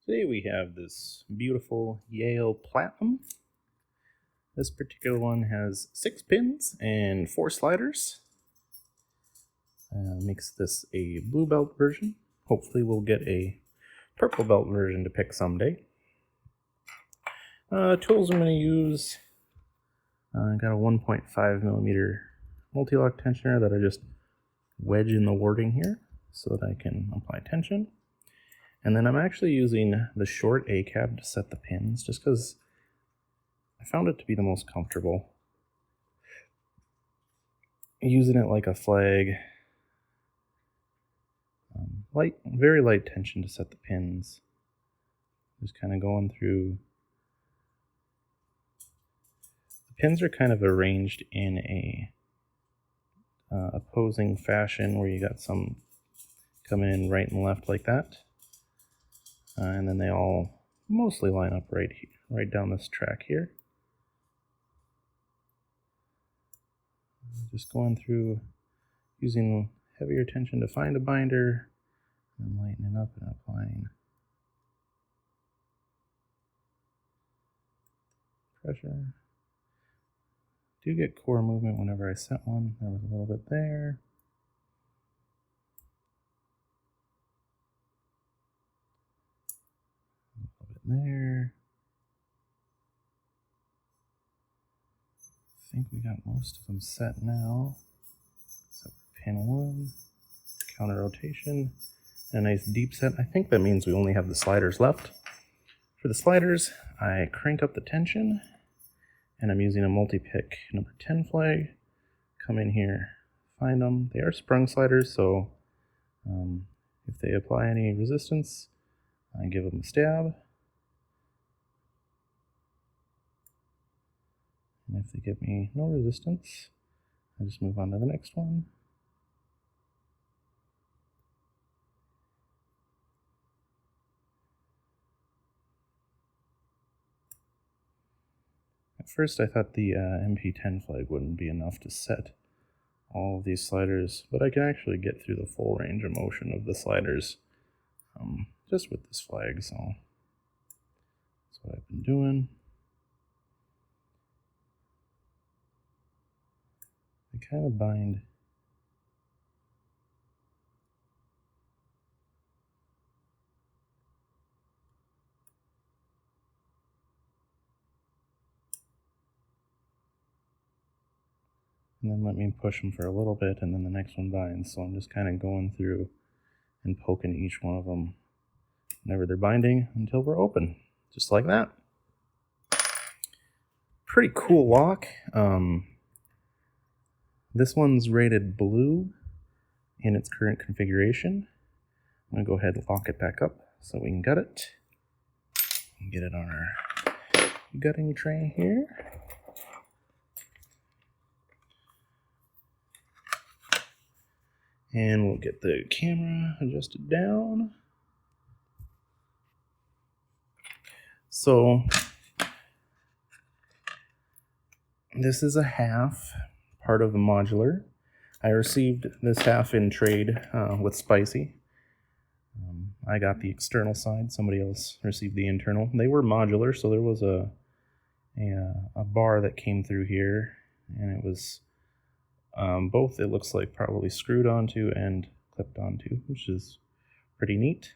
Today we have this beautiful Yale Platinum. This particular one has 6 pins and 4 sliders. Makes this a blue belt version. Hopefully we'll get a purple belt version to pick someday. Tools I'm going to use, I got a 1.5 millimeter multi-lock tensioner that I just wedge in the wording here so that I can apply tension. And then I'm actually using the short A-cab to set the pins just because I found it to be the most comfortable. Using it like a flag. Very light tension to set the pins. Just kind of going through. The pins are kind of arranged in a opposing fashion where you got some coming in right and left like that. And then they all mostly line up right down this track here. Just going through using heavier tension to find a binder and lightening up and applying pressure. Do get core movement whenever I set one. There was a little bit there. A little bit there. I think we got most of them set now. Except for pin 1, counter rotation, and a nice deep set. I think that means we only have the sliders left. For the sliders, I crank up the tension, and I'm using a multi-pick number 10 flag. Come in here, find them. They are sprung sliders, so if they apply any resistance, I give them a stab. And if they give me no resistance, I just move on to the next one. At first I thought the MP10 flag wouldn't be enough to set all of these sliders, but I can actually get through the full range of motion of the sliders just with this flag, so that's what I've been doing. They kind of bind and then let me push them for a little bit, and then the next one binds. So I'm just kind of going through and poking each one of them whenever they're binding until we're open, just like that. Pretty cool lock. This one's rated blue in its current configuration. I'm going to go ahead and lock it back up so we can gut it. Get it on our gutting tray here. And we'll get the camera adjusted down. So this is a half part of the modular. I received this half in trade with Spicy. I got the external side. Somebody else received the internal. They were modular, so there was a bar that came through here, and it was both, it looks like, probably screwed onto and clipped onto, which is pretty neat.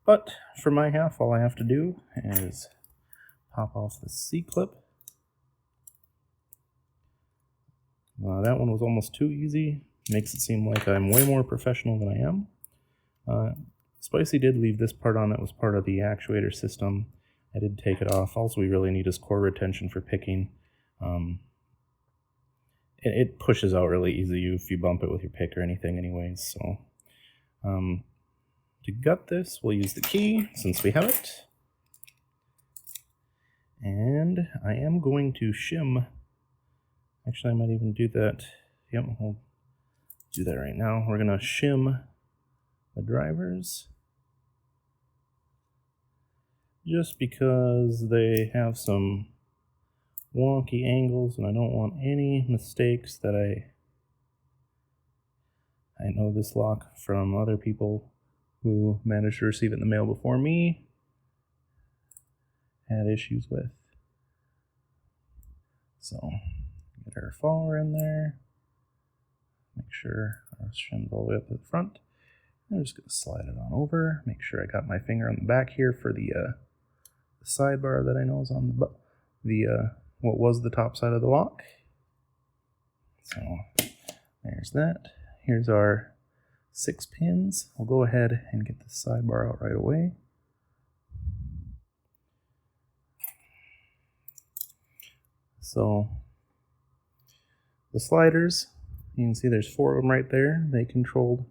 But for my half, all I have to do is pop off the C-clip. That one was almost too easy. Makes it seem like I'm way more professional than I am. Spicy did leave this part on that was part of the actuator system. I did take it off. All we really need is core retention for picking. It pushes out really easy if you bump it with your pick or anything anyways. So to gut this, we'll use the key since we have it. And I am going to shim. Actually, I might even do that. Yep, we'll do that right now. We're going to shim the drivers just because they have some wonky angles, and I don't want any mistakes that I know this lock from other people who managed to receive it in the mail before me. had issues with. So get our follower in there. Make sure our shim's all the way up to the front. I'm just going to slide it on over. Make sure I got my finger on the back here for the sidebar that I know is on the what was the top side of the lock. So there's that. Here's our 6 pins. We'll go ahead and get the sidebar out right away. So the sliders, you can see there's 4 of them right there. They controlled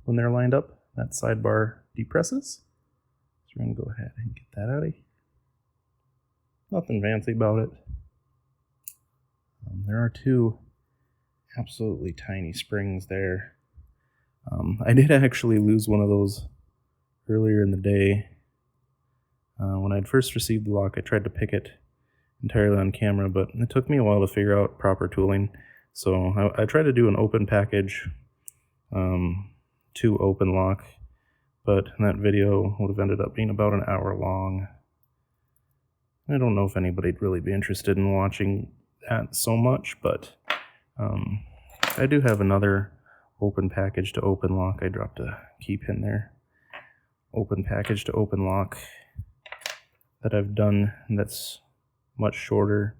when they're lined up, that sidebar depresses. So we're going to go ahead and get that out of here. Nothing fancy about it. There are 2 absolutely tiny springs there. I did actually lose one of those earlier in the day. When I'd first received the lock, I tried to pick it entirely on camera, but it took me a while to figure out proper tooling. So I tried to do an open package, 2 open lock, but that video would have ended up being about an hour long. I don't know if anybody'd really be interested in watching that so much, but I do have another open package to open lock. I dropped a key pin there. Open package to open lock that I've done that's much shorter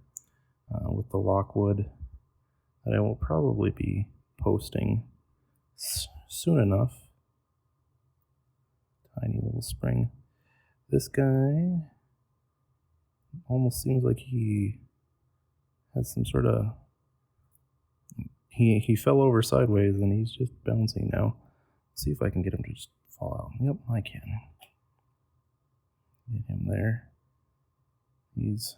with the lockwood that I will probably be posting soon enough. Tiny little spring. This guy almost seems like he has some sort of... He fell over sideways and he's just bouncing now. Let's see if I can get him to just fall out. Yep, I can. Get him there. He's...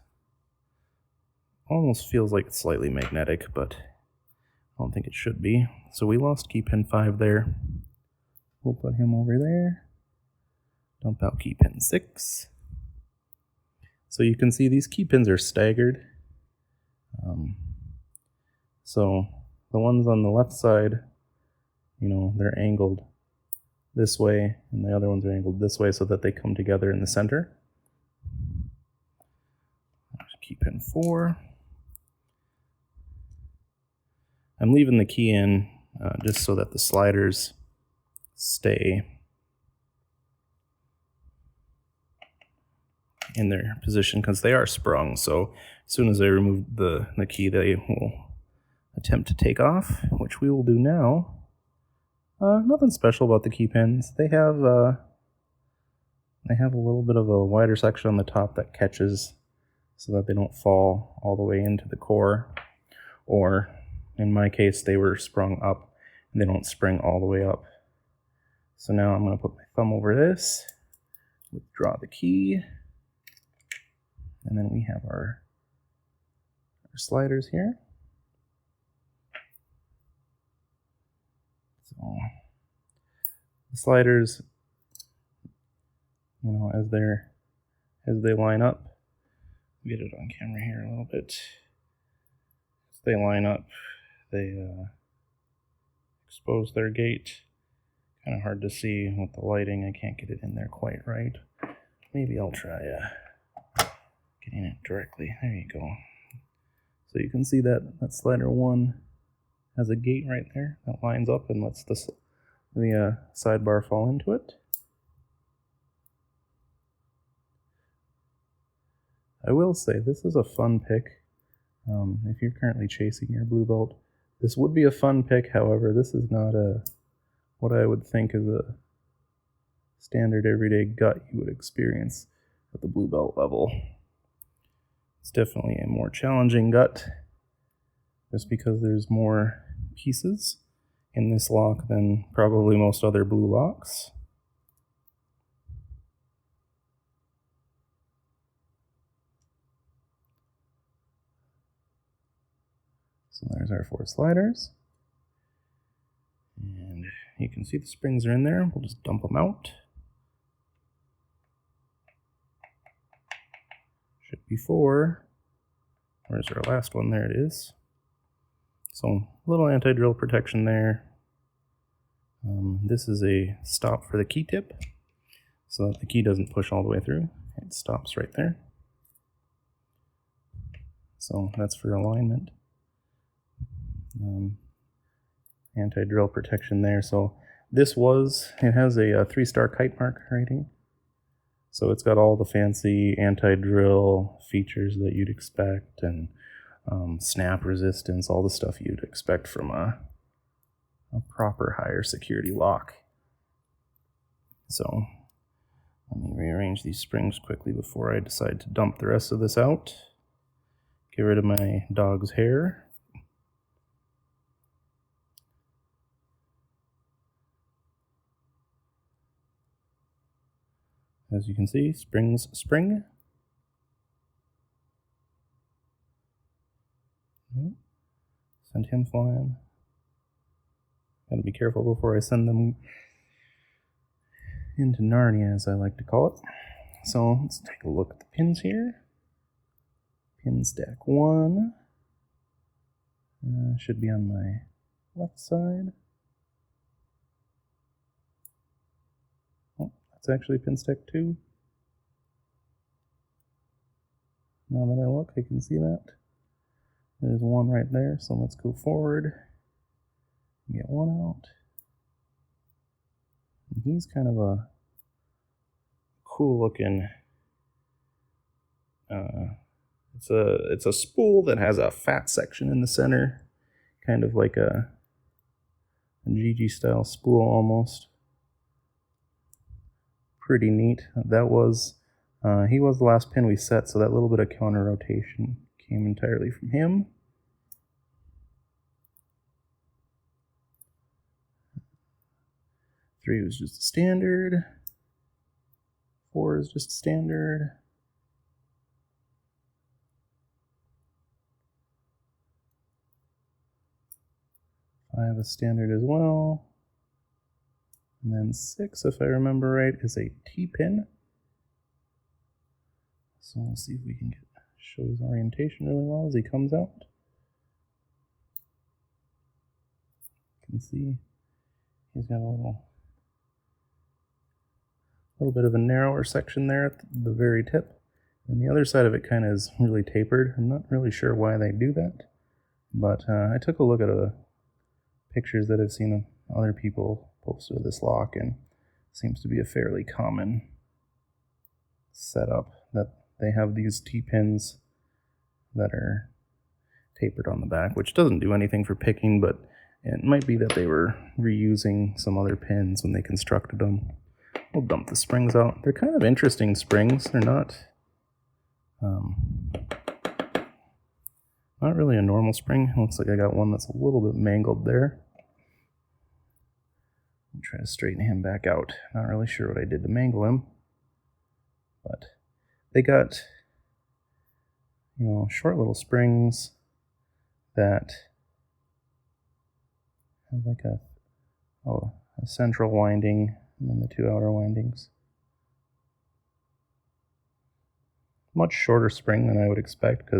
almost feels like it's slightly magnetic, but I don't think it should be. So we lost key pin 5 there. We'll put him over there. Dump out key pin 6. So you can see these key pins are staggered. So the ones on the left side, you know, they're angled this way, and the other ones are angled this way so that they come together in the center. Key pin 4. I'm leaving the key in just so that the sliders stay in their position because they are sprung. So as soon as I remove the key, they will attempt to take off, which we will do now. Nothing special about the key pins. They have a little bit of a wider section on the top that catches so that they don't fall all the way into the core, or in my case they were sprung up and they don't spring all the way up. So now I'm going to put my thumb over this, withdraw the key, and then we have our sliders here. So the sliders, you know, as they line up, get it on camera here a little bit. As they line up, they expose their gate. Kind of hard to see with the lighting. I can't get it in there quite right. Maybe I'll try getting it directly. There you go. So you can see that slider 1 has a gate right there that lines up and lets the sidebar fall into it. I will say this is a fun pick. If you're currently chasing your blue belt, this would be a fun pick. However, this is not what I would think is a standard everyday gut you would experience at the blue belt level. It's definitely a more challenging gut, just because there's more pieces in this lock than probably most other blue locks. So there's our 4 sliders. And you can see the springs are in there. We'll just dump them out. Should be 4. Where's our last one? There it is. So a little anti-drill protection there. This is a stop for the key tip, so that the key doesn't push all the way through. It stops right there. So that's for alignment. Anti-drill protection there. So this it has a 3-star kite mark rating. So it's got all the fancy anti-drill features that you'd expect, and snap resistance, all the stuff you'd expect from a proper higher security lock. So let me rearrange these springs quickly before I decide to dump the rest of this out. Get rid of my dog's hair. As you can see, springs spring. Send him flying. Gotta be careful before I send them into Narnia, as I like to call it. So let's take a look at the pins here. Pin stack 1 should be on my left side. Oh, that's actually pin stack 2. Now that I look, I can see that. There's one right there, so let's go forward. Get one out. And he's kind of a cool looking. It's a spool that has a fat section in the center, kind of like a GG style spool almost. Pretty neat. That was he was the last pin we set, so that little bit of counter rotation came entirely from him. Three was just standard. 4 is just standard. 5 is standard as well. And then 6, if I remember right, is a T-pin. So we'll see if we can show his orientation really well as he comes out. You can see he's got a little bit of a narrower section there at the very tip. And the other side of it kind of is really tapered. I'm not really sure why they do that. But I took a look at pictures that I've seen other people post with this lock, and it seems to be a fairly common setup that they have these T-pins that are tapered on the back, which doesn't do anything for picking, but it might be that they were reusing some other pins when they constructed them. We'll dump the springs out. They're kind of interesting springs. They're not really a normal spring. It looks like I got one that's a little bit mangled there. I'll try to straighten him back out. Not really sure what I did to mangle him, but they got, short little springs that have like a central winding and then the 2 outer windings. Much shorter spring than I would expect,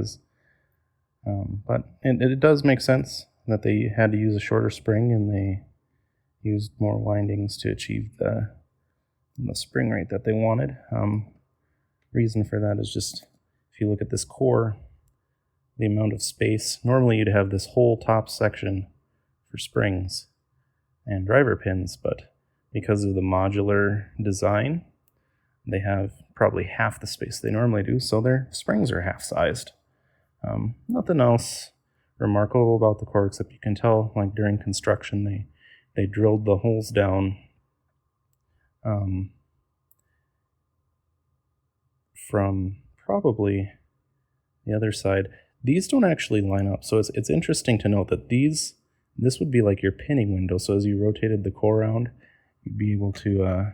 but it does make sense that they had to use a shorter spring, and they used more windings to achieve the spring rate that they wanted. Reason for that is just, if you look at this core, the amount of space. Normally you'd have this whole top section for springs and driver pins, but because of the modular design, they have probably half the space they normally do, so their springs are half-sized. Nothing else remarkable about the core, except you can tell, like during construction, they drilled the holes down from probably the other side. These don't actually line up, so it's interesting to note that this would be like your pinning window. So as you rotated the core around, you'd be able to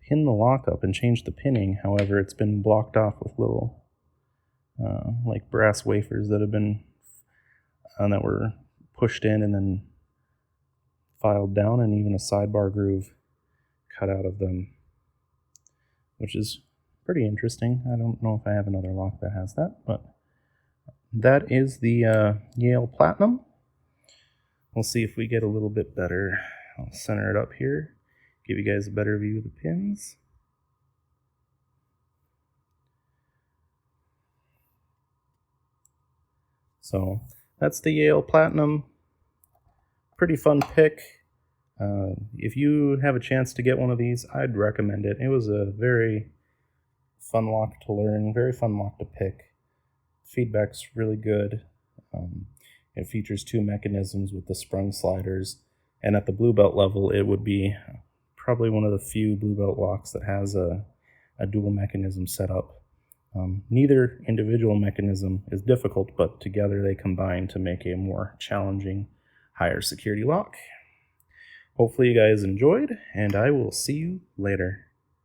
pin the lock up and change the pinning. However, it's been blocked off with little like brass wafers that have been that were pushed in and then filed down, and even a sidebar groove cut out of them, which is pretty interesting. I don't know if I have another lock that has that, but that is the Yale Platinum. We'll see if we get a little bit better. I'll center it up here, give you guys a better view of the pins. So that's the Yale Platinum. Pretty fun pick. If you have a chance to get one of these, I'd recommend it. It was a very fun lock to learn, very fun lock to pick. Feedback's really good. It features 2 mechanisms with the sprung sliders, and at the blue belt level, it would be probably one of the few blue belt locks that has a dual mechanism setup. Neither individual mechanism is difficult, but together they combine to make a more challenging, higher security lock. Hopefully you guys enjoyed, and I will see you later.